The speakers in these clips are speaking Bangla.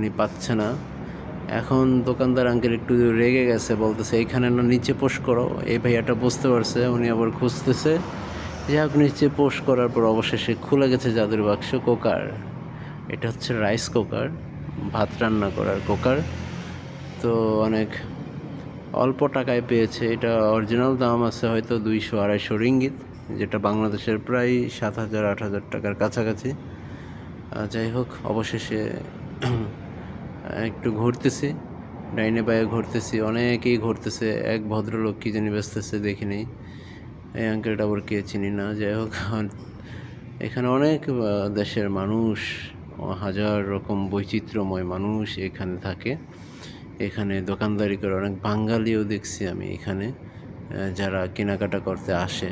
উনি পাচ্ছে না। এখন দোকানদার আঙ্কেল একটু রেগে গেছে, বলতেছে এইখানে না নিচে পোস্ট করো। এই ভাইয়াটা বুঝতে পারছে, উনি আবার খুঁজতেছে। যাই হোক, নিচে পোস্ট করার পর অবশেষে খুলে গেছে জাদুর বাক্স। কুকার, এটা হচ্ছে রাইস কুকার, ভাত রান্না করার কুকার। তো অনেক অল্প টাকায় পেয়েছে। এটা অরিজিনাল দাম আছে হয়তো 200-250 রিঙ্গিত, যেটা বাংলাদেশের প্রায় 7,000-8,000 টাকার কাছাকাছি। যাই হোক, অবশেষে একটু ঘুরতেছি, ডাইনে বায়ে ঘুরতেছি, অনেকেই ঘুরতেছে। এক ভদ্রলোক কী জানি বেচতেছে, দেখিনি। এই আঙ্কেলটা আবার কে, চিনি না। যাই হোক, এখানে অনেক দেশের মানুষ, হাজার রকম বৈচিত্র্যময় মানুষ এখানে থাকে। এখানে দোকানদারি করে অনেক বাঙালিও দেখছি আমি এখানে, যারা কেনাকাটা করতে আসে।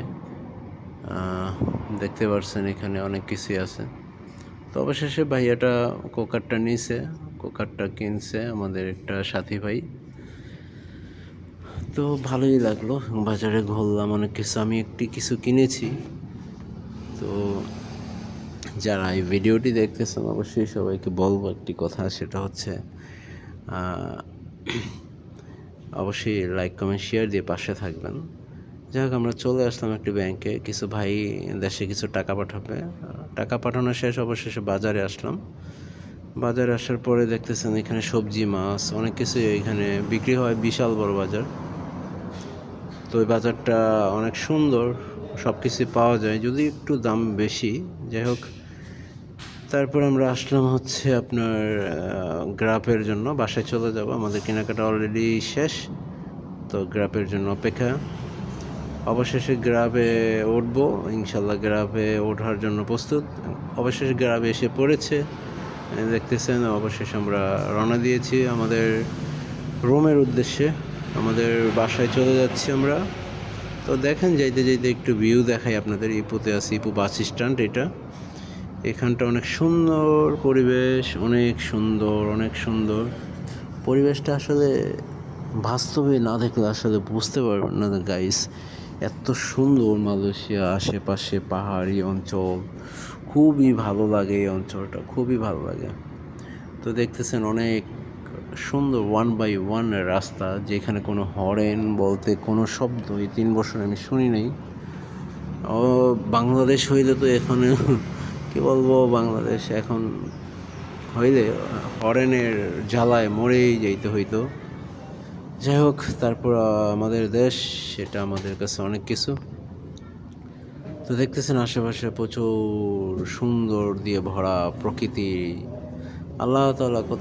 দেখতে পাচ্ছেন এখানে অনেক কিছুই আছে। তো অবশেষে ভাইয়াটা কুকারটা নিছে, কুকারটা কিনছে আমাদের একটা সাথী ভাই। তো ভালোই লাগলো, বাজারে ঘুরলাম, অনেক কিছু, আমি কিছু কিনেছি। তো যারা এই ভিডিওটি দেখতেছেন অবশ্যই সবাইকে বলবো একটি কথা, সেটা হচ্ছে অবশ্যই লাইক কমেন্ট শেয়ার দিয়ে পাশে থাকবেন। যাই হোক, আমরা চলে আসলাম একটি ব্যাংকে, কিছু ভাই দেশে কিছু টাকা পাঠাবে। টাকা পাঠানো শেষ, অবশেষে বাজারে আসলাম। বাজারে আসার পরে দেখতেছেন এখানে সবজি, মাছ, অনেক কিছুই এখানে বিক্রি হয়, বিশাল বড় বাজার। তো ওই বাজারটা অনেক সুন্দর, সব কিছুই পাওয়া যায়, যদি একটু দাম বেশি। যাই হোক, তারপর আমরা আসলাম হচ্ছে আপনার গ্রাফের জন্য, বাসায় চলে যাব। আমাদের কেনাকাটা অলরেডি শেষ, তো গ্রাফের জন্য অপেক্ষা। অবশেষে গ্রাফে উঠবো ইনশাল্লাহ, গ্রাফে ওঠার জন্য প্রস্তুত। অবশেষে গ্রাফে এসে পড়েছে, দেখতেছেন। অবশেষে আমরা রওনা দিয়েছি আমাদের রুমের উদ্দেশ্যে, আমাদের বাসায় চলে যাচ্ছি আমরা। তো দেখেন, যাইতে যাইতে একটু ভিউ দেখাই আপনাদের। ইপুতে আছি, ইপু বাস স্ট্যান্ড। এখানটা অনেক সুন্দর পরিবেশ, অনেক সুন্দর, অনেক সুন্দর পরিবেশটা। আসলে বাস্তবে না দেখলে আসলে বুঝতে পারবেন না গাইস, এত সুন্দর মালয়েশিয়া। আশেপাশে পাহাড়ি অঞ্চল, খুবই ভালো লাগে এই অঞ্চলটা, খুবই ভালো লাগে। তো দেখতেছেন অনেক সুন্দর 1x1 রাস্তা, যেখানে কোনো হরেন বলতে কোনো শব্দ এই 3 বছর আমি শুনি নাই। বাংলাদেশ হইলে তো এখন কী বলবো, বাংলাদেশ এখন হইলে হরেনের জ্বালায় মরেই যাইতে হইতো। যাই হোক, তারপর আমাদের দেশ, সেটা আমাদের কাছে অনেক কিছু। তো দেখতেছেন আশেপাশে প্রচুর সুন্দর দিয়ে ভরা প্রকৃতি। আল্লাহ তাআলা কত